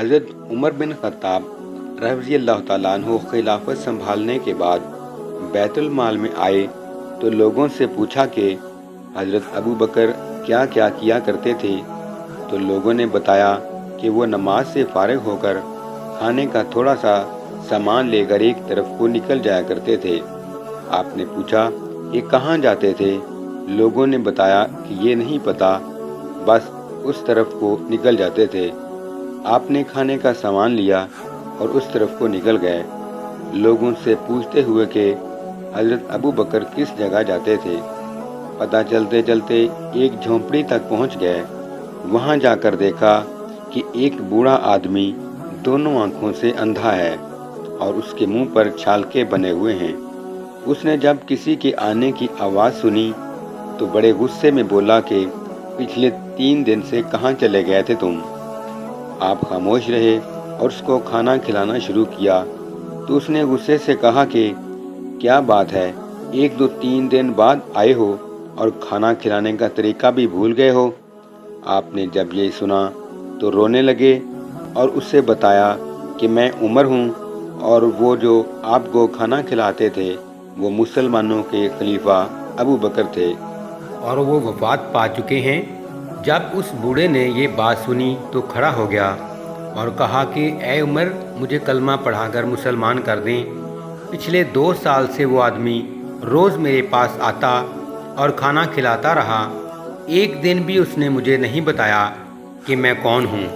حضرت عمر بن خطاب رضی اللہ تعالیٰ عنہ خلافت سنبھالنے کے بعد بیت المال میں آئے تو لوگوں سے پوچھا کہ حضرت ابوبکر کیا کیا کیا کرتے تھے، تو لوگوں نے بتایا کہ وہ نماز سے فارغ ہو کر کھانے کا تھوڑا سا سامان لے کر ایک طرف کو نکل جایا کرتے تھے۔ آپ نے پوچھا یہ کہاں جاتے تھے؟ لوگوں نے بتایا کہ یہ نہیں پتہ، بس اس طرف کو نکل جاتے تھے۔ آپ نے کھانے کا سامان لیا اور اس طرف کو نکل گئے۔ لوگوں سے پوچھتے ہوئے کہ حضرت ابوبکر کس جگہ جاتے تھے، پتہ چلتے چلتے ایک جھونپڑی تک پہنچ گئے۔ وہاں جا کر دیکھا کہ ایک بوڑھا آدمی دونوں آنکھوں سے اندھا ہے اور اس کے منہ پر چھالکے بنے ہوئے ہیں۔ اس نے جب کسی کے آنے کی آواز سنی تو بڑے غصے میں بولا کہ پچھلے 3 دن سے کہاں چلے گئے تھے تم؟ آپ خاموش رہے اور اس کو کھانا کھلانا شروع کیا تو اس نے غصے سے کہا کہ کیا بات ہے، 1-2-3 دن بعد آئے ہو اور کھانا کھلانے کا طریقہ بھی بھول گئے ہو؟ آپ نے جب یہ سنا تو رونے لگے اور اس سے بتایا کہ میں عمر ہوں اور وہ جو آپ کو کھانا کھلاتے تھے وہ مسلمانوں کے خلیفہ ابوبکر تھے اور وہ وفات پا چکے ہیں۔ جب اس بوڑھے نے یہ بات سنی تو کھڑا ہو گیا اور کہا کہ اے عمر، مجھے کلمہ پڑھا کر مسلمان کر دیں۔ پچھلے 2 سال سے وہ آدمی روز میرے پاس آتا اور کھانا کھلاتا رہا، ایک دن بھی اس نے مجھے نہیں بتایا کہ میں کون ہوں۔